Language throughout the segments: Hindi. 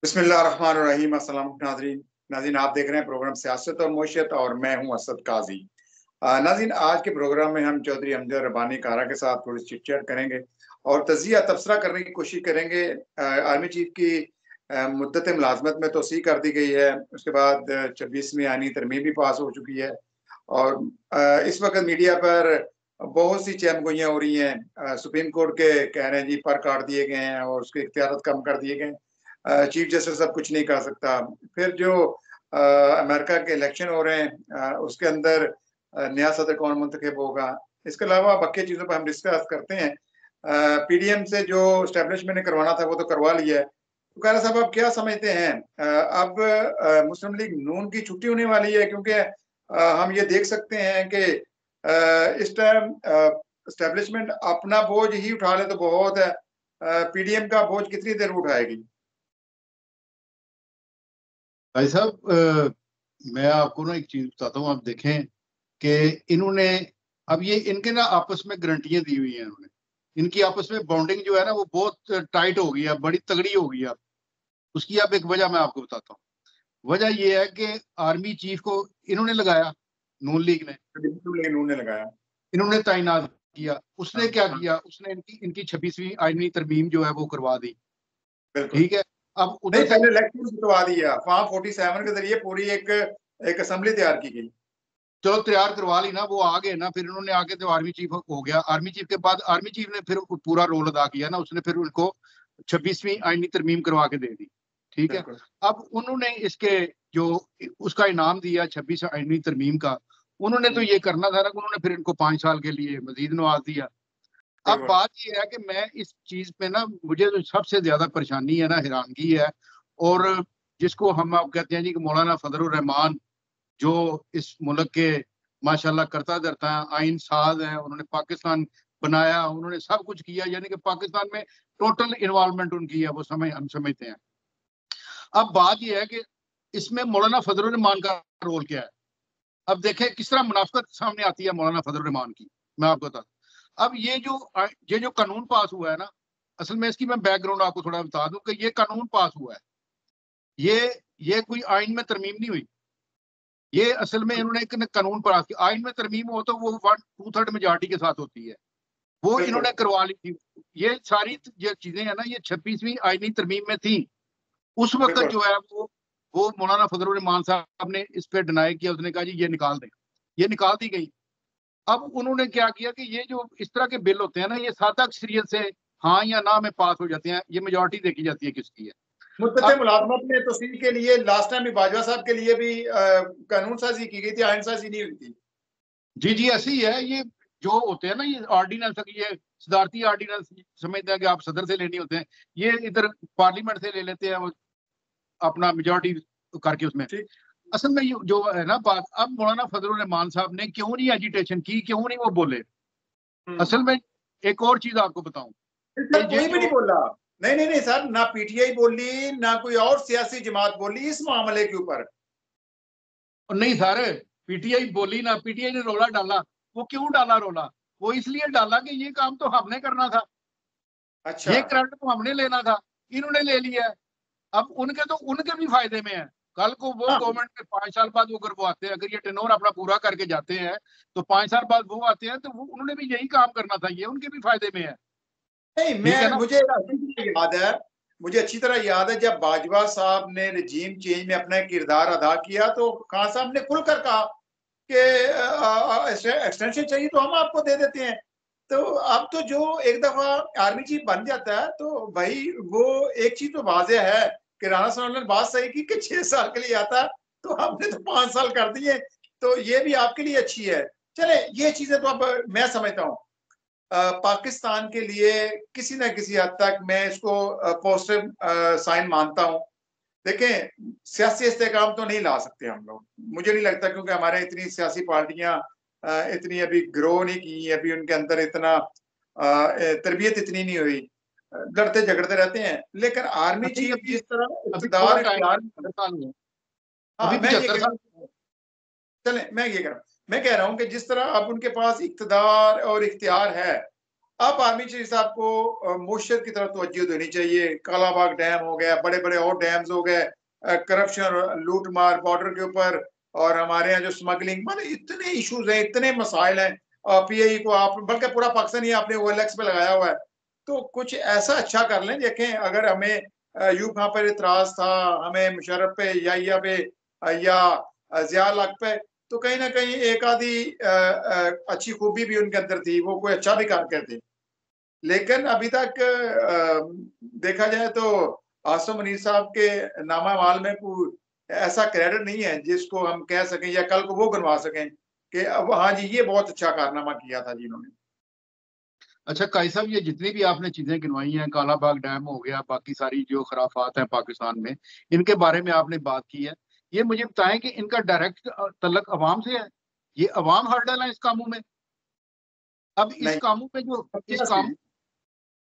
बिस्मिल्लाहिर्रहमानिर्रहीम। अस्सलाम नाज़रीन। नाज़रीन, आप देख रहे हैं प्रोग्राम सियासत और मईशत और मैं हूं असद काजी। नाज़रीन, आज के प्रोग्राम में हम चौधरी अमजद रब्बानी कारा के साथ थोड़ी चिट चैट करेंगे और तजिया तबसरा करने की कोशिश करेंगे। आर्मी चीफ की मुद्दत मुलाजमत में तोसी कर दी गई है। उसके बाद 26वीं आईनी तरमीम भी पास हो चुकी है और इस वक्त मीडिया पर बहुत सी चहमगोइयाँ हो रही हैं। सुप्रीम कोर्ट के कह रहे हैं जी पर काट दिए गए हैं और उसके इख्तियार कम कर दिए गए। चीफ जस्टिस अब कुछ नहीं कर सकता। फिर जो अमेरिका के इलेक्शन हो रहे हैं, उसके अंदर नया सदर कौन मुंतखब होगा। इसके अलावा बाकी चीज़ों पर हम डिस्कस करते हैं। पीडीएम से जो स्टैब्लिशमेंट ने करवाना था वो तो करवा लिया है। तो कारा साहब, आप क्या समझते हैं? अब मुस्लिम लीग नून की छुट्टी होने वाली है, क्योंकि हम ये देख सकते हैं कि इस टाइम स्टैब्लिशमेंट अपना बोझ ही उठा ले तो बहुत है। पीडीएम का बोझ कितनी देर उठाएगी? भाई साहब, मैं आपको ना एक चीज बताता हूँ। आप देखें कि इन्होंने अब ये इनके ना आपस में गारंटियां दी हुई हैं इन्होंने। इनकी आपस में बॉन्डिंग जो है ना वो बहुत टाइट हो गई है, बड़ी तगड़ी हो गई है। उसकी अब एक वजह मैं आपको बताता हूँ। वजह ये है कि आर्मी चीफ को इन्होंने लगाया, नून लीग ने नून ने लगाया, इन्होंने तैनात किया। उसने हाँ, क्या किया, उसने इनकी इनकी 26वीं आईनी तरमीम जो है वो करवा दी। बिल्कुल। ठीक है। अब नहीं, उधर से पहले इलेक्शन जितवा दिया, फॉर्म 47 के जरिए पूरी एक एक असेंबली तैयार की गई। चलो तैयार करवा ली ना, वो आ गए ना। फिर उन्होंने आके तो आर्मी चीफ हो गया। आर्मी चीफ के बाद आर्मी चीफ ने फिर पूरा रोल अदा किया ना। उसने फिर उनको 26वीं आईनी तरमीम करवा के दे दी। ठीक है। बिल्कुल, अब उन्होंने इसके जो उसका इनाम दिया 26 आईनी तरमीम का, उन्होंने तो ये करना था ना। उन्होंने फिर इनको 5 साल के लिए मजीद नवाज दिया। अब बिल्कुल। बात ये है कि मैं इस चीज पे ना, मुझे जो सबसे ज्यादा परेशानी है ना, हैरानगी है। और जिसको हम आप कहते हैं जी कि मौलाना फजलुर रहमान, जो इस मुल्क के माशाल्लाह करता धरता है, आइन साज हैं, उन्होंने पाकिस्तान बनाया, उन्होंने सब कुछ किया, यानी कि पाकिस्तान में टोटल इन्वॉल्वमेंट उनकी है, वो हम समझते हैं। अब बात यह है कि इसमें मौलाना फजलुर रहमान का रोल क्या है। अब देखें किस तरह मुनाफिकत सामने आती है मौलाना फजलुर रहमान की। मैं आपको बता, अब ये जो कानून पास हुआ है ना, असल में इसकी मैं बैकग्राउंड आपको थोड़ा बता दूं कि ये कानून पास हुआ है। ये ये कोई आइन में तरमीम नहीं हुई। ये असल में इन्होंने एक कानून पास किया। आइन में तरमीम हो तो वो 1/2 मेजॉरिटी के साथ होती है। वो बिल्कुल, इन्होंने करवा ली थी। ये सारी जो चीजें हैं ना, ये 26वीं आईनी तरमीम में थी। उस वक्त बिल्कुल। जो है वो मौलाना फजलुर रहमान साहब ने इस पे डिनाई किया। उसने कहा जी ये निकाल दें। ये निकाल दी गई। अब उन्होंने क्या किया कि ये जो इस तरह के बिल होते हैं ना, ये सादा अक्सरियत से हाँ या ना में पास हो जाते हैं। ये मेजॉरिटी देखी जाती है किसकी है। मुद्दत अब मुलाजमत में तस्वीर के लिए लास्ट टाइम भी बाजवा साहब के लिए भी कानून साजी की गई थी, आइन साजी नहीं हुई थी। जी जी, ऐसे ही है। ये जो होते हैं ना, ये ऑर्डिनेंस, ये सदारती ऑर्डिनेंस समझते हैं कि आप सदर से लेनी होते हैं। ये इधर पार्लियामेंट से ले लेते हैं, वो अपना मेजॉरिटी करके उसमें। ठीक। असल में ये जो है ना बात, अब मौलाना फजलुर रहमान साहब ने क्यों नहीं एजिटेशन की, क्यों नहीं वो बोले। असल में एक और चीज आपको बताऊं कि सर, ये कोई भी नहीं जो बोला। नहीं नहीं नहीं सर, ना पीटीआई बोली ना कोई और सियासी जमात बोली इस मामले के ऊपर। नहीं सर, पीटीआई बोली ना, पीटीआई ने रोला डाला। वो क्यों डाला रोला? वो इसलिए डाला कि ये काम तो हमने करना था, अच्छा। ये क्रेडिट तो हमने लेना था, इन्होंने ले लिया है। अब उनके भी फायदे में है। कल को वो हाँ, गवर्नमेंट में 5 साल बाद वो अगर वो आते हैं, अगर ये टेनोर अपना पूरा करके जाते हैं, तो 5 साल बाद वो आते हैं, तो वो उन्होंने भी यही काम करना था। ये उनके भी फायदे में है। नहीं, ठीक है मैं ना। मुझे अच्छी तरह याद है। मुझे अच्छी तरह याद है जब बाजवा साहब ने रिजीम चेंज में अपना किरदार अदा किया तो खान साहब ने खुलकर कहा कि एक्सटेंशन चाहिए तो हम आपको दे देते हैं। तो अब तो जो एक दफा आर्मी चीफ बन जाता है तो भाई वो एक चीज तो वाजह है कि राणा साहब ने बात सही की कि 6 साल के लिए आता है, तो हमने तो 5 साल कर दिए। तो ये भी आपके लिए अच्छी है। चले, ये चीजें तो अब मैं समझता हूँ पाकिस्तान के लिए किसी न किसी हद तक मैं इसको पॉजिटिव साइन मानता हूँ। देखें, सियासी इस्तेकाम तो नहीं ला सकते हम लोग, मुझे नहीं लगता, क्योंकि हमारे इतनी सियासी पार्टियां इतनी अभी ग्रो नहीं की, अभी उनके अंदर इतना तरबियत इतनी नहीं हुई। लड़ते झगड़ते रहते हैं, लेकिन आर्मी अभी चीफ अभी जिस तरह अभी थोड़ा इक़्तिदार टाइम, इख्तियार। 75 साल हुए। हाँ, अभी मैं ये 75 साल। चले मैं ये कह रहा हूँ, मैं कह रहा हूँ कि जिस तरह अब उनके पास इक़्तिदार और इख्तियार है, अब आर्मी चीफ साहब को मुश्किल की तरफ तवज्जो देनी चाहिए। कालाबाग डैम हो गया, बड़े बड़े और डैम्स हो गए, करप्शन, लूट मार बॉर्डर के ऊपर, और हमारे यहाँ जो स्मगलिंग, मतलब इतने इश्यूज हैं, इतने मसाइल हैं। पीआई को आप, बल्कि पूरा पाकिस्तान ही आपने ओएलएक्स पे लगाया हुआ है, तो कुछ ऐसा अच्छा कर लें। देखें, अगर हमें यूं यहाँ पर इतराज था, हमें मुशर्रफ पे या पे या जिया हक पे, तो कहीं ना कहीं एक आधी अच्छी खूबी भी उनके अंदर थी, वो कोई अच्छा भी काम करते। लेकिन अभी तक देखा जाए तो आसम मनीर साहब के नामा माल में कोई ऐसा क्रेडिट नहीं है जिसको हम कह सकें या कल को वो बनवा सकें कि अब हाँ जी ये बहुत अच्छा कारनामा किया था जी इन्होंने। अच्छा काई साहब, ये जितनी भी आपने चीजें गिनवाई हैं, कालाबाग डैम हो गया, बाकी सारी जो खराफात हैं पाकिस्तान में, इनके बारे में आपने बात की है, ये मुझे बताएं कि इनका डायरेक्ट तल्लक अवाम से है? ये अवाम हर्डल है इस कामों में? अब इस नहीं, कामों में जो इस काम,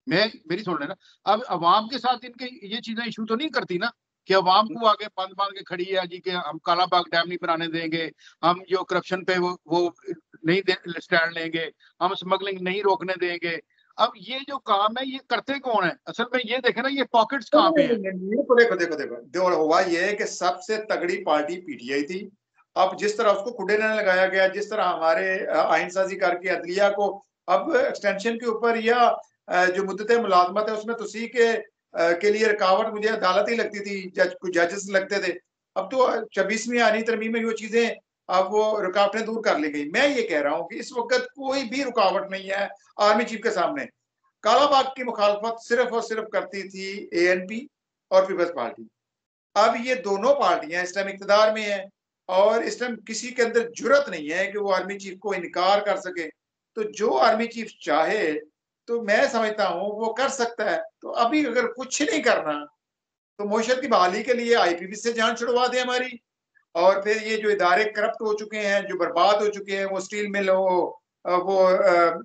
मैं मेरी सुन लेना, अब अवाम के साथ इनके ये चीजें इशू तो नहीं करती ना, कि अवाम को आगे बांध बांध के खड़ी है जी कि हम कालाबाग डैम नहीं बनाने देंगे, हम जो करप्शन पे वो नहीं स्टैंड लेंगे, हम स्मगलिंग नहीं रोकने देंगे। अब ये जो काम है ये करते कौन है असल में? ये देखे ना, ये पॉकेट्स कहाँ पे हैं? देखो देखो देखो देखो जो हुआ ये है कि सबसे तगड़ी पार्टी पीटीआई थी। अब जिस तरह उसको खुडे ने लगाया गया, जिस तरह हमारे आइन साजी करके अदलिया को अब एक्सटेंशन के ऊपर या जो मुद्दत मुलाजमत है उसमें तोसी के लिए रुकावट मुझे अदालत ही लगती थी, कुछ जजेस लगते थे। अब तो 26वीं आनी तरमीम में वो चीजें, अब वो रुकावटें दूर कर ली गई। मैं ये कह रहा हूँ कि इस वक्त कोई भी रुकावट नहीं है आर्मी चीफ के सामने। कालाबाग की मुखालफत सिर्फ और सिर्फ करती थी एएनपी और पीपल्स पार्टी। अब ये दोनों पार्टियां इस टाइम इक्तदार में हैं और इस टाइम किसी के अंदर जुर्रत नहीं है कि वो आर्मी चीफ को इनकार कर सके। तो जो आर्मी चीफ चाहे तो मैं समझता हूं वो कर सकता है। तो अभी अगर कुछ नहीं करना तो मोशत की बहाली के लिए आईपीपी से जान छुड़वा दें हमारी, और फिर ये जो इदारे करप्ट हो चुके हैं, जो बर्बाद हो चुके हैं, वो स्टील मिल हो, वो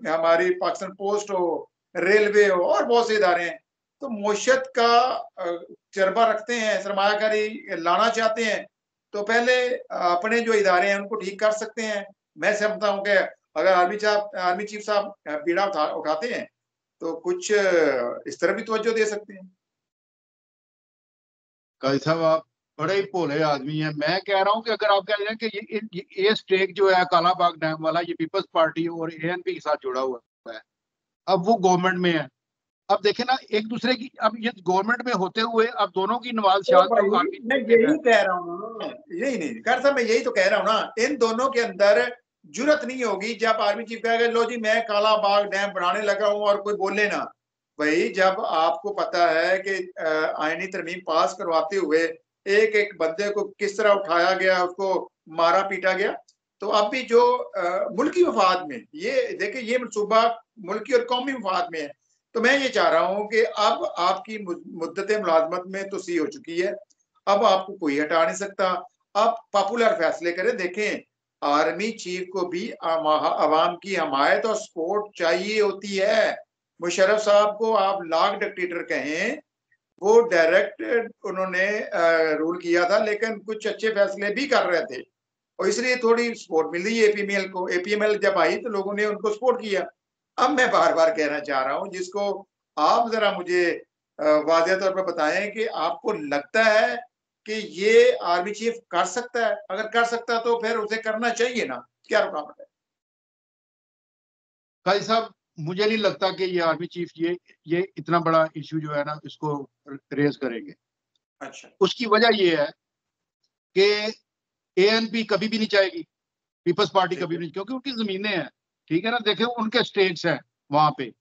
हमारी पाकिस्तान पोस्ट हो, रेलवे हो, और बहुत से इदारे हैं, तो मुशत का जज्बा रखते हैं, सरमायाकारी लाना चाहते हैं, तो पहले अपने जो इदारे हैं उनको ठीक कर सकते हैं। मैं समझता हूँ कि अगर आर्मी चीफ साहब बीड़ा उठाते हैं तो कुछ इस तरह भी तवज्जो दे सकते हैं। काजी साहब, आप बड़े ही भोले आदमी हैं। मैं कह रहा हूं कि अगर आप कह रहे हैं कि ये स्टेक जो है कालाबाग डैम वाला, ये पीपल्स पार्टी और एएनपी के साथ जुड़ा हुआ है, अब वो गवर्नमेंट में है, अब देखे ना एक दूसरे की, अब ये गवर्नमेंट में होते हुए अब दोनों की नवाज तो शाह भाई जो आर्मी मैं चीफ है। यही कह रहा हूँ ना, यही नहीं कर साहब, मैं यही तो कह रहा हूँ ना, इन दोनों के अंदर जुरत नहीं होगी जब आर्मी चीफ कहेगा लो जी मैं काला बाग डैम बनाने लगा हूँ और कोई बोले ना। भाई जब आपको पता है कि आईनी तरमीम पास करवाते हुए एक एक बंदे को किस तरह उठाया गया, उसको मारा पीटा गया, तो अब भी जो मुल्की मफाद में, ये देखिए ये मनसूबा मुल्की और कौमी मफाद में है। तो मैं ये चाह रहा हूं कि अब आपकी मुद्दत मुलाजमत में तो सी हो चुकी है, अब आपको कोई हटा नहीं सकता। अब पॉपुलर फैसले करें। देखें, आर्मी चीफ को भी अवाम की हमायत और सपोर्ट चाहिए होती है। मुशर्रफ साहब को आप लाख डिक्टेटर कहें, वो डायरेक्ट उन्होंने रूल किया था, लेकिन कुछ अच्छे फैसले भी कर रहे थे और इसलिए थोड़ी सपोर्ट मिल रही है एपीएमएल को। एपीएमएल जब आई तो लोगों ने उनको सपोर्ट किया। अब मैं बार बार कहना चाह रहा हूं, जिसको आप जरा मुझे वाज़ेह तौर पर बताएं कि आपको लगता है कि ये आर्मी चीफ कर सकता है? अगर कर सकता है तो फिर उसे करना चाहिए ना, क्या रुकावट है? काजी साहब, मुझे नहीं लगता कि ये आर्मी चीफ ये इतना बड़ा इशू जो है ना इसको रेज करेंगे। अच्छा। उसकी वजह ये है कि एएनपी कभी भी नहीं चाहेगी, पीपल्स पार्टी ठीक कभी है। भी नहीं, क्योंकि उनकी जमीनें हैं, ठीक है ना, देखे उनके स्टेट्स हैं वहां पे,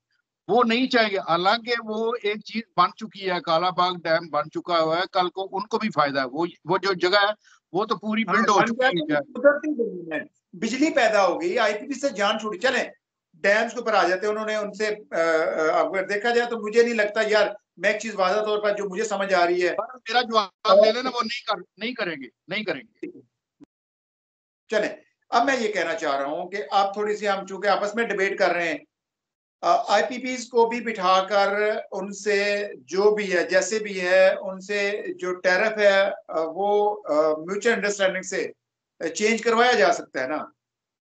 वो नहीं चाहेंगे। हालांकि वो एक चीज बन चुकी है, कालाबाग डैम बन चुका हुआ है, कल को उनको भी फायदा है। वो जो जगह है वो तो पूरी हाँ, बिल्ड हो बन चुकी जाएगा, है। कुदरती जमीन है, बिजली पैदा हो गई, आईपीपी से जान छूटी। चले डैम्स के ऊपर आ जाते हैं, उन्होंने उनसे अगर देखा जाए तो मुझे नहीं लगता यार, मैं एक चीज वादा तौर पर जो मुझे समझ आ रही है। पर मेरा जवाब ले लेना, वो नहीं करेंगे, नहीं करेंगे। चले, अब मैं ये कहना चाह रहा हूं कि आप थोड़ी सी, हम चूंकि आपस में डिबेट कर रहे हैं, आईपीपीज को भी बिठाकर उनसे जो भी है जैसे भी है उनसे जो टैरिफ है वो म्यूचुअल अंडरस्टैंडिंग से चेंज करवाया जा सकता है ना।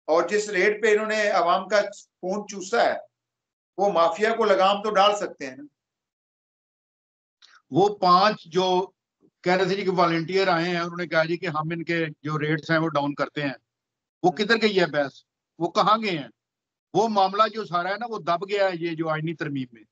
और जिस रेट पे इन्होंने आवाम का खून चूसा है, वो माफिया को लगाम तो डाल सकते हैं ना। वो 5 जो कह रहे थे जी कि वॉलंटियर आए हैं, उन्होंने कहा जी कि हम इनके जो रेट्स हैं वो डाउन करते हैं, वो किधर गई है बहस, वो कहाँ गए हैं? वो मामला जो सारा है ना वो दब गया है ये जो आईनी तरमीम में।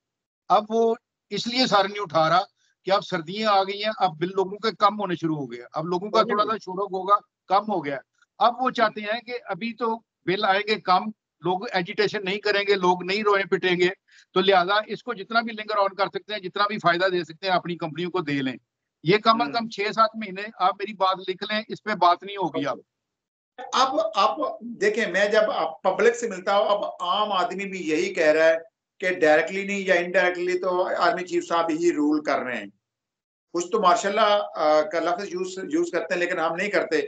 अब वो इसलिए सर नहीं उठा रहा कि अब सर्दियां आ गई हैं, अब बिल लोगों के कम होने शुरू हो गए, अब लोगों का थोड़ा सा शोरगुल होगा, कम हो गया। अब वो चाहते हैं कि अभी तो बिल आएंगे कम, लोग एजिटेशन नहीं करेंगे, लोग नहीं रोए पिटेंगे, तो लिहाजा इसको जितना भी लिंगर ऑन कर सकते हैं, जितना भी फायदा दे सकते हैं अपनी कंपनियों को दे लें। ये कम अज कम 6-7 महीने आप मेरी बात लिख लें, इस पे बात नहीं होगी। अब आप देखें, मैं जब पब्लिक से मिलता हूँ, अब आम आदमी भी यही कह रहा है कि डायरेक्टली नहीं या इनडायरेक्टली तो आर्मी चीफ साहब ही रूल कर रहे हैं। कुछ तो मार्शल्लाह का लफ्ज यूज करते हैं, लेकिन हम नहीं करते।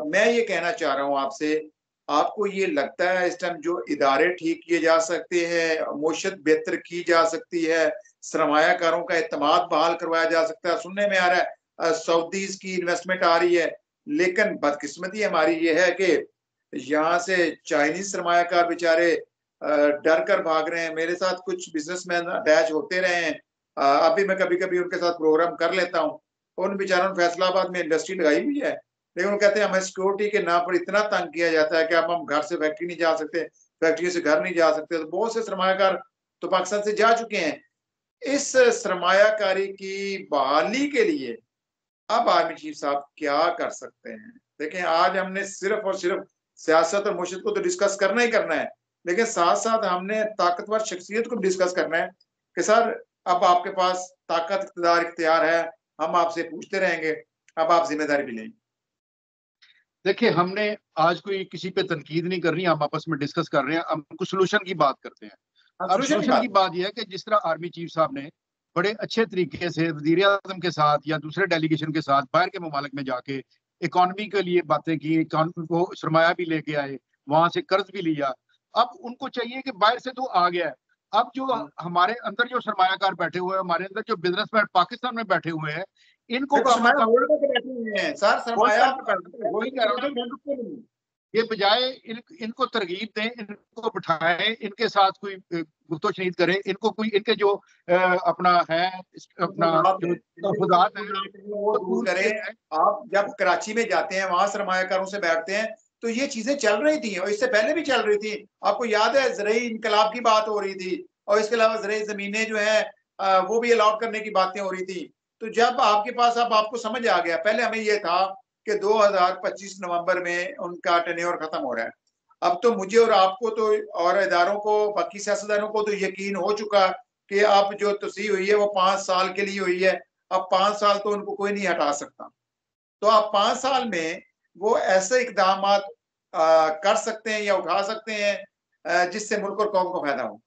मैं ये कहना चाह रहा हूँ आपसे, आपको ये लगता है इस टाइम जो इदारे ठीक किए जा सकते हैं, मौशत बेहतर की जा सकती है, सरमायाकारों का एतमाद बहाल करवाया जा सकता है? सुनने में आ रहा है सऊदीज की इन्वेस्टमेंट आ रही है, लेकिन बदकिस्मती हमारी ये है कि यहाँ से चाइनीज सरमायाकार बेचारे डर कर भाग रहे हैं। मेरे साथ कुछ बिजनेसमैन अटैच होते रहे हैं, अभी मैं कभी कभी उनके साथ प्रोग्राम कर लेता हूँ। उन बेचारों ने फैसलाबाद में इंडस्ट्री लगाई हुई है, लेकिन वो कहते हैं हमें सिक्योरिटी के नाम पर इतना तंग किया जाता है कि अब हम घर से फैक्ट्री नहीं जा सकते, फैक्ट्री से घर नहीं जा सकते। तो बहुत से सरमायाकार तो पाकिस्तान से जा चुके हैं। इस सरमायाकारी की बहाली के लिए अब आर्मी चीफ साहब क्या कर सकते हैं? देखें, आज हमने सिर्फ और सिर्फ सियासत और मुशीद को तो डिस्कस करना ही करना है, लेकिन साथ साथ हमने ताकतवर शख्सियत को भी डिस्कस करना है कि सर अब आपके पास ताकत इख्तियार इख्तियार है, हम आपसे पूछते रहेंगे, अब आप जिम्मेदारी भी लें। देखिए, हमने आज कोई किसी पे तनकीद नहीं करनी, हम आपस में डिस्कस कर रहे हैं, हम कुछ सोल्यूशन की बात करते हैं। अब सोल्यूशन की सोल्यूशन की बात। बात यह है कि जिस तरह आर्मी चीफ साहब ने बड़े अच्छे तरीके से वजीर आजम के साथ या दूसरे डेलीगेशन के साथ बाहर के ममालिक में जाके इकोनॉमी के लिए बातें की, इकोनॉमी को सरमाया भी लेके आए, वहां से कर्ज भी लिया। अब उनको चाहिए कि बाहर से तो आ गया है, अब जो हमारे अंदर जो सरमायाकार बैठे हुए हैं, हमारे अंदर जो बिजनेसमैन पाकिस्तान में बैठे हुए हैं, इनको देखो, कम अज सरमाया कम होल्ड करके बैठे हुए हैं सर, सरमाया वही कह रहा हूँ ना, ये बजाय इनको तरगीब दें, इनको बिठाएं, इनके साथ कोई गुफ्तगू करें, इनको कोई इनके जो अपना है, अपना जो तहफुजात है वो वो दूर दूर किए करें। जाएं। आप जब कराची में जाते हैं, वहां सरमायाकारों से बैठते हैं, तो ये चीजें चल रही थी और इससे पहले भी चल रही थी। आपको याद है ज़राई इनकलाब की बात हो रही थी, और इसके अलावा ज़राई जमीनें जो है वो भी अलाट करने की बातें हो रही थी। तो जब आपके पास, अब आपको समझ आ गया, पहले हमें ये था कि 2025 नवंबर में उनका टेन्योर खत्म हो रहा है। अब तो मुझे और आपको तो और इदारों को, बाकी सियासतदानों को तो यकीन हो चुका कि अब जो तस्वीर हुई है वो 5 साल के लिए हुई है। अब 5 साल तो उनको कोई नहीं हटा सकता। तो आप 5 साल में वो ऐसे इकदाम कर सकते हैं या उठा सकते हैं जिससे मुल्क और कौम को फायदा हो।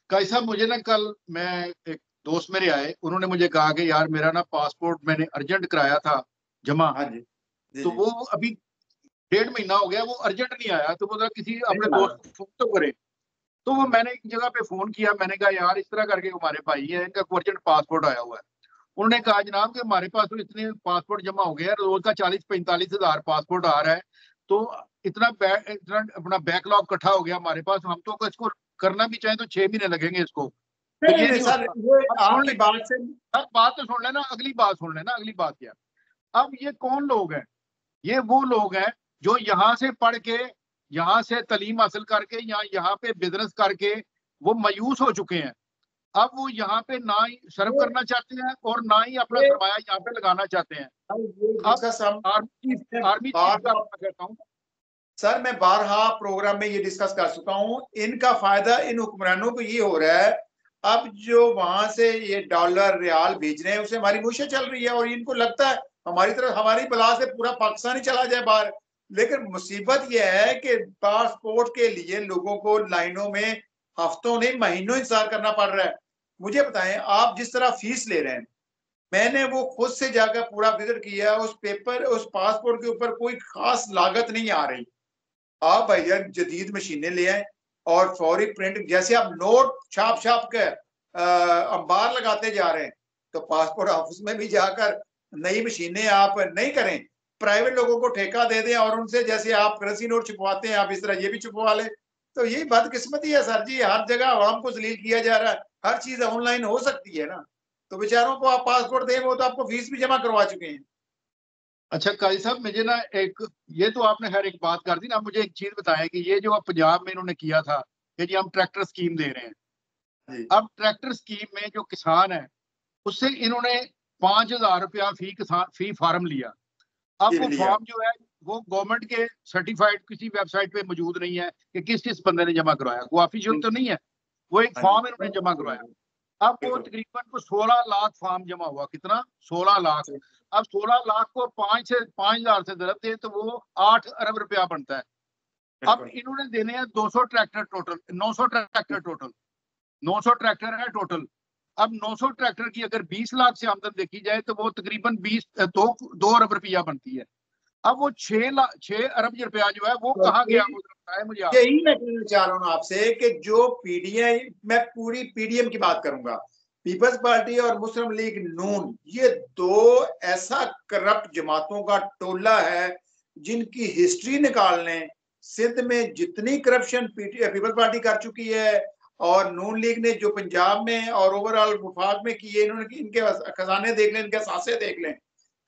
काई साहब, मुझे ना कल मैं एक दोस्त मेरे आए, उन्होंने मुझे कहा कि यार मेरा ना पासपोर्ट मैंने अर्जेंट कराया था जमा, हाँ जी, जी तो जी। वो अभी 1.5 महीना हो गया, वो अर्जेंट नहीं आया, तो बोला किसी अपने नहीं दोस्त को फोन तो करे। तो वो मैंने एक जगह पे फोन किया, मैंने कहा यार इस तरह करके हमारे भाई है, इनका अर्जेंट पासपोर्ट आया हुआ है। उन्होंने कहा जनाब कि हमारे पास तो इतने पासपोर्ट जमा हो गए हैं, रोज का 40-45 हजार पासपोर्ट आ रहा है, तो इतना अपना बैकलॉग इकट्ठा हो गया हमारे पास, हम तो इसको करना भी चाहें तो 6 महीने लगेंगे इसको, तो नहीं ये नहीं नहीं सर, होता। ये अब सुन आपकी ले, बात से। हर बात तो सुन लेना, अगली बात सुन लेना, अगली बात क्या। अब ये कौन लोग हैं? ये वो लोग हैं जो यहाँ से पढ़ के, यहाँ से तालीम हासिल करके, यहाँ पे बिजनेस करके वो मायूस हो चुके हैं। अब वो यहाँ पे ना ही सर्व ये करना चाहते हैं और ना ही अपना ये सरमाया यहाँ पे लगाना चाहते हैं। ये अब डिस्कस हम आर्मी चीफ का बार, मैं कहता हूँ, सर मैं बारहा प्रोग्राम में ये डिस्कस कर चुका हूं, इनका फायदा इन हुक्मरानों को ये हो रहा है। अब जो वहां से ये डॉलर रियाल भेज रहे हैं, उससे हमारी मुश्किल चल रही है, और इनको लगता है हमारी तरफ, हमारी बला से पूरा पाकिस्तान ही चला जाए बाहर। लेकिन मुसीबत यह है कि पासपोर्ट के लिए लोगों को लाइनों में हफ्तों नहीं महीनों इंतजार करना पड़ रहा है। मुझे बताएं, आप जिस तरह फीस ले रहे हैं, मैंने वो खुद से जाकर पूरा विजिट किया, उस पेपर, उस पासपोर्ट के ऊपर कोई खास लागत नहीं आ रही। आप भैया जदीद मशीनें ले आए और फौरी प्रिंट, जैसे आप नोट छाप छाप के अंबार लगाते जा रहे हैं, तो पासपोर्ट ऑफिस में भी जाकर नई मशीनें आप नहीं करें, प्राइवेट लोगों को ठेका दे दें और उनसे जैसे आप करेंसी नोट छुपवाते हैं, आप इस तरह ये भी छुपवा लें। तो यही बदकिस्मती है सर जी, हर जगह आवाम को जलील किया जा रहा है, हर चीज ऑनलाइन हो सकती है ना, तो बेचारों को आप पासपोर्ट दें, वो तो आपको फीस भी जमा करवा चुके हैं। अच्छा काजी साहब, मुझे ना एक, ये तो आपने हर एक बात कर दी ना, मुझे एक चीज बताएं कि ये जो पंजाब में इन्होंने किया था कि जी हम ट्रैक्टर स्कीम दे रहे हैं, जी अब ट्रैक्टर स्कीम में जो किसान है उससे इन्होंने 5,000 रुपया फी किसान फी फार्म लिया। अब जी वो लिया। फॉर्म जो है वो गवर्नमेंट के सर्टिफाइड किसी वेबसाइट पे मौजूद नहीं है कि किस किस बंदे ने जमा करवाया, वो ऑफिशियल तो नहीं है, वो एक हाँ जी फॉर्म इन्होंने जमा करवाया। अब वो बिल्कुल। तकरीबन को 16 लाख फॉर्म जमा हुआ, कितना, 16 लाख। अब 16 लाख को 5 से ज़रब दे तो वो 8 अरब रुपया बनता है। अब बिल्कुल इन्होंने देने हैं 200 tractor total, 900 tractor total, 900 tractor है टोटल। अब 900 ट्रैक्टर की अगर 20 लाख से आमदन देखी जाए तो वो तकरीबन 2 अरब रुपया बनती है। अब वो 6 अरब रुपया जो है वो कहाँ गया, मुझे बताए मुझे आप। यही मैं कहना चाह रहा हूँ आपसे कि जो पीडीएम, मैं पूरी पीडीएम की बात करूंगा, पीपल्स पार्टी और मुस्लिम लीग नून, ये दो ऐसा करप्ट जमातों का टोला है जिनकी हिस्ट्री निकाल लें, सिंध में जितनी करप्शन पीपल्स पार्टी कर चुकी है और नून लीग ने जो पंजाब में और ओवरऑल वफाक में किए, इन्होंने इनके खजाने देख लें, इनके सासे देख लें।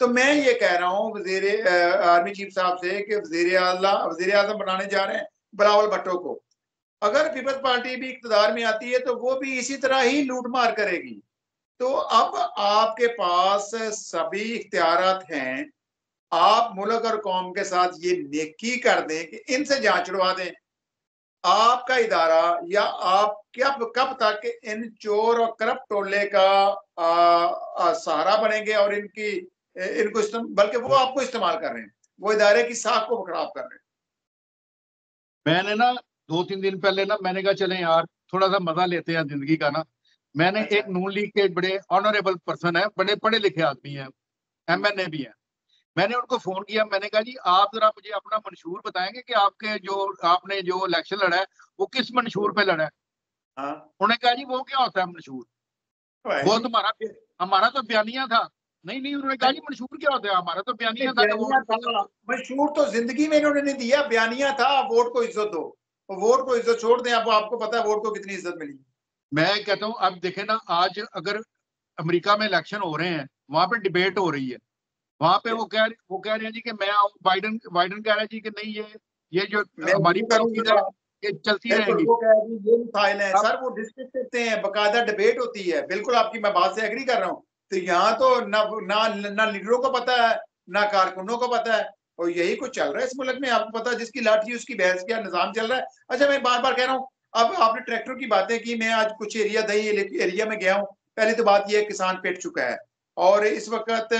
तो मैं ये कह रहा हूँ वजीर आर्मी चीफ साहब से कि वजीर आजम बनाने जा रहे हैं बिलावल भुट्टो को, अगर पीपल्स पार्टी भी इक़्तिदार में आती है तो वो भी इसी तरह ही लूट मार करेगी। तो अब आपके पास सभी इख्तियारात हैं, आप मुल्क और कौम के साथ ये नेकी कर दें कि इनसे जांच छुड़वा दें। आपका इदारा या आप कब तक इन चोर और करप्ट टोले का सहारा बनेंगे और इनको बल्कि वो आपको इस्तेमाल कर रहे हैं, वो इदारे की साख को खराब कर रहे हैं। मैंने ना 2-3 दिन पहले ना मैंने कहा चले यार थोड़ा सा मजा लेते हैं जिंदगी का ना, मैंने अच्छा। एक नून लीग के बड़े ऑनरेबल पर्सन है, बड़े पढ़े लिखे आदमी हैं, एमएनए भी हैं, मैंने उनको फोन किया, मैंने कहा जी आप जरा मुझे अपना मंशूर बताएंगे कि आपके जो आपने जो इलेक्शन लड़ा है वो किस मंशूर पे लड़ा है। हाँ उन्होंने कहा जी वो क्या होता है मंशूर, वो भाई, तुम्हारा, हमारा तो बयानिया था। नहीं नहीं, उन्होंने कहा जी मंशूर क्या होता है, हमारा तो बयानिया था कि बयानिया वोट था, मशहूर तो जिंदगी में इन्होंने नहीं दिया, बयानिया था वोट को इज्जत दो, वोट को इज्जत छोड़ दें। अब आपको पता है वोट को कितनी इज्जत मिली। मैं कहता हूँ अब देखे ना, आज अगर अमेरिका में इलेक्शन हो रहे हैं, वहां पे डिबेट हो रही है, वहां पे वो कह रहे हैं जी कि मैं आऊं, बाइडन बाइडन कह रहा है जी कि नहीं, ये जो मैं हमारी यही पॉलिसीज है करूंगा। ये चलती बिल्कुल, रहेंगी। वो कह रही है ये मिसाइल है अब सर, वो डिस्कस करते हैं, बकायदा डिबेट होती है। बिल्कुल आपकी मैं बात से एग्री कर रहा हूँ। तो यहाँ तो ना लीडरों को पता है, ना कारकुनों को पता है, और यही कुछ चल रहा है इस मुल्क में। आपको पता है जिसकी लाठी उसकी भैंस, क्या निजाम चल रहा है। अच्छा, मैं बार बार कह रहा हूँ, अब आपने ट्रैक्टर की बातें की, मैं आज कुछ दही एरिया में गया हूँ। पहली तो बात यह है, किसान पिट चुका है और इस वक्त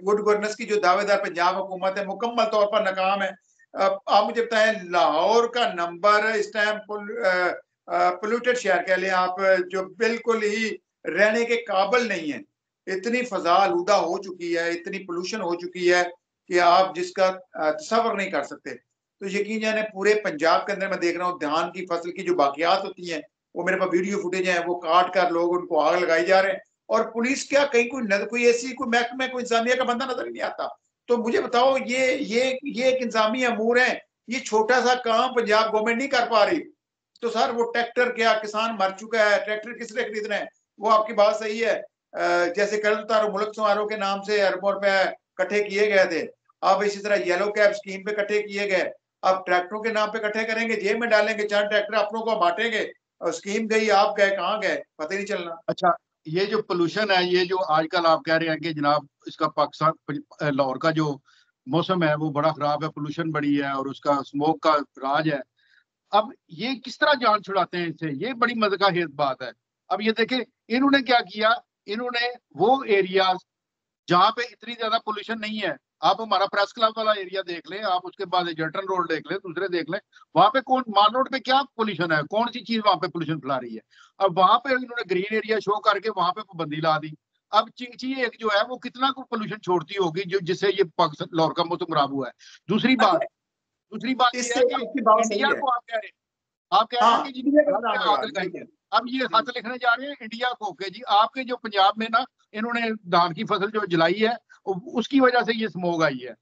गुड गवर्नेंस की जो दावेदार पंजाब हुकूमत है मुकम्मल तौर पर नाकाम है। आप मुझे बताएं, लाहौर का नंबर इस टाइम पोल्यूटेड शहर कह लें आप, जो बिल्कुल ही रहने के काबिल नहीं है। इतनी फजा आलूदा हो चुकी है, इतनी पोल्यूशन हो चुकी है कि आप जिसका तस्वर नहीं कर सकते। तो यकीन जाने पूरे पंजाब के अंदर मैं देख रहा हूँ धान की फसल की जो बाकियात होती हैं, वो मेरे पास वीडियो फुटेज है, वो काट कर लोग उनको आग लगाई जा रहे हैं। और पुलिस क्या, कहीं कोई ऐसी कोई महकमे, कोई इंसानियत का बंदा नजर नहीं आता। तो मुझे बताओ, ये एक इंतजामी अमूर है, ये छोटा सा काम पंजाब गवर्नमेंट नहीं कर पा रही। तो सर वो ट्रैक्टर, क्या किसान मर चुका है, ट्रैक्टर किसने खरीदना है। वो आपकी बात सही है, जैसे कर्ज उतारो मुल्क समारोह के नाम से अरबों रुपए इकट्ठे किए गए थे, अब इसी तरह येलो कैब स्कीम पे इकट्ठे किए गए, अब ट्रैक्टरों के नाम पे इकट्ठे करेंगे, जेब में डालेंगे, 4 ट्रैक्टर अपनों को बांटेंगे, और स्कीम गई, आप गए, कहाँ गए, पता ही नहीं चलना। अच्छा, ये जो पोल्यूशन है, ये जो आजकल आप कह रहे हैं कि जनाब इसका पाकिस्तान लाहौर का जो मौसम है वो बड़ा खराब है, पोल्यूशन बड़ी है और उसका स्मोक का राज है। अब ये किस तरह जान छुड़ाते हैं इससे, ये बड़ी मजे का हेज बात है। अब ये देखें इन्होंने क्या किया, इन्होंने वो एरिया जहाँ पे इतनी ज्यादा पोल्यूशन नहीं है, आप हमारा प्रेस क्लब वाला एरिया देख लें, आप उसके बाद जर्टन रोड देख लें, दूसरे देख लें, वहां पे कौन, माल रोड पे क्या पोल्यूशन है, कौन सी चीज वहां पे पोल्यूशन फैला रही है। अब वहां पे इन्होंने ग्रीन एरिया शो करके वहां पे पाबंदी ला दी। अब चिंची एक जो है वो कितना को पोल्यूशन छोड़ती होगी जो जिससे ये पाकिस्तान लाहौर का मौसम खराब हुआ है। दूसरी अच्छा, बात, दूसरी बात ये इससे है कि आपकी बात सही इंडिया है। को आप कह रहे हैं हाँ, कि जी इंडिया का हम पे इल्जाम लगा हाथ रहे हैं, लगाएंगे। बिल्कुल। अब ये हाथ लिखने जा रहे हैं इंडिया को कि जी आपके जो पंजाब में ना इन्होंने धान की फसल जो जलाई है उसकी वजह से ये स्मोग आई है।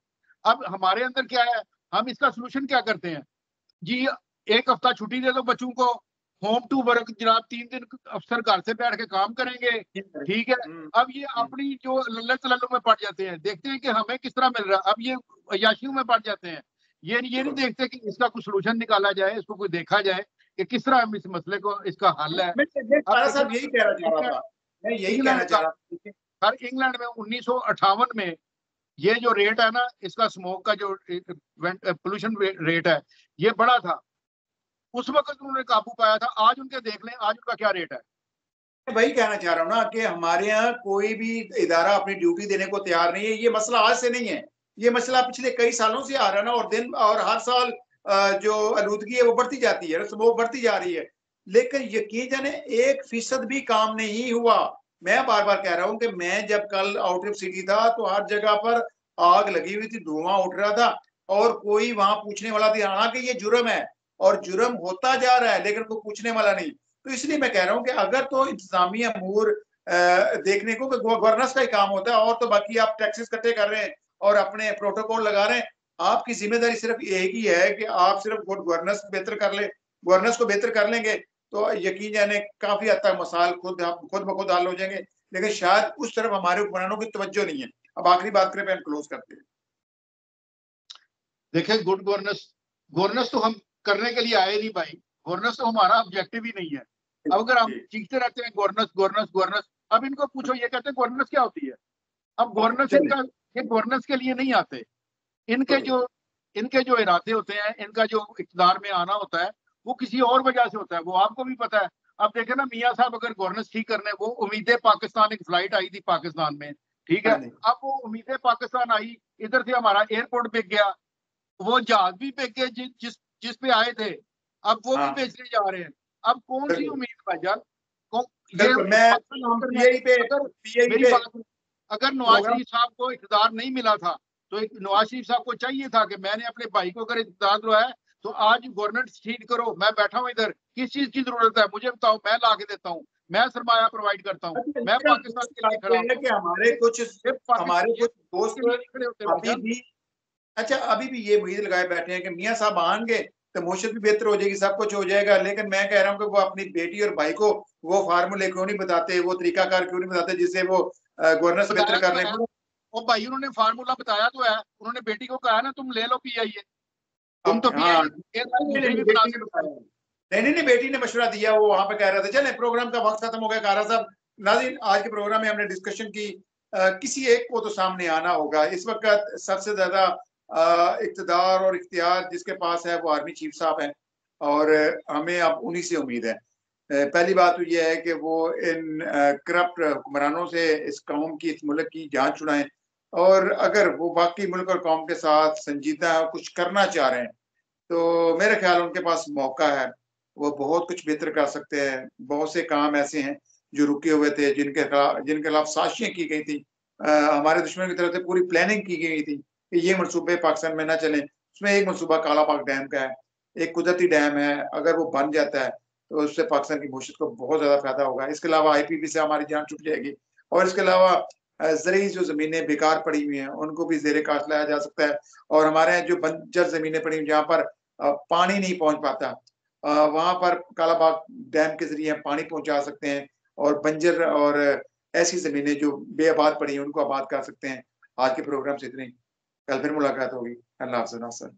अब हमारे अंदर क्या है, हम इसका सोल्यूशन क्या करते हैं जी, एक हफ्ता छुट्टी दे दो बच्चों को, होम टू वर्क जनाब, 3 दिन अफसर घर से बैठ के काम करेंगे, ठीक है। अब ये अपनी जो लल्लत लल्लों में पड़ जाते हैं, देखते हैं कि हमें किस तरह मिल रहा है, अब ये अय्याशियों में पड़ जाते हैं। ये नहीं देखते कि इसका कोई सोल्यूशन निकाला जाए, इसको कोई देखा जाए कि किस तरह हम इस मसले को, इसका हल है। साहब यही कहना चाह रहा था, मैं यही कहना चाह रहा था सर, इंग्लैंड में 1958 में ये जो रेट है ना, इसका स्मोक का जो पोल्यूशन रेट है, ये बड़ा था। उस वक्त उन्होंने काबू पाया था। आज उनके देख लें, आज उनका क्या रेट है। वही कहना चाह रहा हूँ ना कि हमारे यहाँ कोई भी इदारा अपनी ड्यूटी देने को तैयार नहीं है। ये मसला आज से नहीं है, ये मसला पिछले कई सालों से आ रहा है ना, और हर साल जो आलूदगी है वो बढ़ती जाती है, स्मोक बढ़ती जा रही है, लेकिन यकीन जाने 1% भी काम नहीं हुआ। मैं बार बार कह रहा हूँ कि मैं जब कल आउटरिप सिटी था तो हर जगह पर आग लगी हुई थी, धुआं उठ रहा था, और कोई वहां पूछने वाला था। हालांकि ये जुर्म है और जुर्म होता जा रहा है, लेकिन कोई पूछने वाला नहीं। तो इसलिए मैं कह रहा हूँ कि अगर तो इंतजामी अमूर देखने को गवर्नेंस का ही काम होता है, और तो बाकी आप टैक्सेस इकट्ठे कर रहे हैं और अपने प्रोटोकॉल लगा रहे हैं। आपकी जिम्मेदारी सिर्फ एक ही है कि आप सिर्फ गुड गवर्नेंस बेहतर कर ले, गवर्नेंस को बेहतर कर लेंगे तो यकीन जाने काफी हद तक मसाइल खुद ब खुद हल हो जाएंगे। लेकिन शायद उस तरफ हमारे हुक्मरानों की तवज्जो नहीं है। अब आखिरी बात करें, हम क्लोज करते हैं। देखिए, गुड गवर्नेंस, गवर्नेंस तो हम करने के लिए आए नहीं भाई, गवर्नेंस तो हमारा ऑब्जेक्टिव ही नहीं है। अब अगर हम चीखते रहते हैं गवर्नेंस गवर्नेंस गवर्नेंस, अब इनको पूछो, ये कहते हैं गवर्नेंस क्या होती है। अब गवर्नेंस इनका, ये गवर्नेंस के लिए नहीं आते। इनके जो इरादे होते हैं, इनका जो इक़्तिदार में आना होता है, वो किसी और वजह से होता है, वो आपको भी पता है। अब देखे ना, मियाँ साहब अगर गवर्नेंस ठीक करने, वो उम्मीदें पाकिस्तान, एक फ्लाइट आई थी पाकिस्तान में, ठीक है। अब वो उम्मीदें पाकिस्तान आई, इधर से हमारा एयरपोर्ट बिक गया, वो जहाज भी बिक गए जिस पे आए थे, अब वो भी बेचने जा रहे हैं। अब कौन सी उम्मीद भाईजान, अगर नवाज शरीफ साहब को इक़्तिदार नहीं मिला था, तो नवाज शरीफ साहब को चाहिए था कि मैंने अपने भाई को अगर इक़्तिदार दिलाया है तो आज गवर्नमेंट ठीक करो, मैं बैठा हूँ इधर, किस चीज की जरूरत है मुझे बताओ, मैं ला के देता हूँ, मैं सरमाया प्रोवाइड करता हूँ, मैं पाकिस्तान के लिए खड़ा हूँ। कि हमारे कुछ दोस्त अभी भी, अच्छा अभी भी ये उम्मीद लगाए बैठे हैं कि मियाँ साहब आएंगे तो मुशत भी बेहतर हो जाएगी, सब कुछ हो जाएगा। लेकिन मैं कह रहा हूँ कि वो अपनी बेटी और भाई को वो फार्मूले क्यों नहीं बताते, वो तरीकाकार क्यों नहीं बताते जिससे वो गवर्नेंस बेहतर कर लें। और भाई उन्होंने फार्मूला बताया तो है, उन्होंने बेटी को कहा ना तुम ले लो पीआईए, तुम तो नहीं, बेटी ने मशवरा दिया, वो वहां पे कह रहे थे। चले, प्रोग्राम का वक्त खत्म हो गया। कारा साहब, नाज़रीन, आज के प्रोग्राम में हमने डिस्कशन की, किसी एक को तो सामने आना होगा। इस वक्त सबसे ज्यादा इक़्तिदार और इख्तियार जिसके पास है वो आर्मी चीफ साहब हैं, और हमें अब उन्हीं से उम्मीद है। पहली बात तो यह है कि वो इन करप्ट हुक्मरानों से इस कौम की, इस मुल्क की जान छुड़ाएं, और अगर वो बाकी मुल्क और कौम के साथ संजीदा कुछ करना चाह रहे हैं तो मेरे ख्याल उनके पास मौका है, वो बहुत कुछ बेहतर कर सकते हैं। बहुत से काम ऐसे हैं जो रुके हुए थे, जिनके खिलाफ साजिशें की गई थी, हमारे दुश्मन की तरफ से पूरी प्लानिंग की गई थी कि ये मनसूबे पाकिस्तान में ना चले। उसमें एक मनसूबा काला पाक डैम का है, एक कुदरती डैम है, अगर वो बन जाता है तो उससे पाकिस्तान की मईशत को बहुत ज्यादा फायदा होगा। इसके अलावा IPP से हमारी जान छूट जाएगी, और इसके अलावा ज़रूरी जो जमीनें बेकार पड़ी हुई हैं उनको भी ज़ेरे काश लाया जा सकता है। और हमारे यहाँ जो बंजर जमीनें पड़ी हुई जहाँ पर पानी नहीं पहुंच पाता, वहां पर कालाबाग डैम के जरिए हम पानी पहुंचा सकते हैं, और बंजर और ऐसी जमीनें जो बेआबाद पड़ी हैं उनको आबाद कर सकते हैं। आज के प्रोग्राम से इतनी, कल फिर मुलाकात होगी। अल्लाह हाफ़िज़।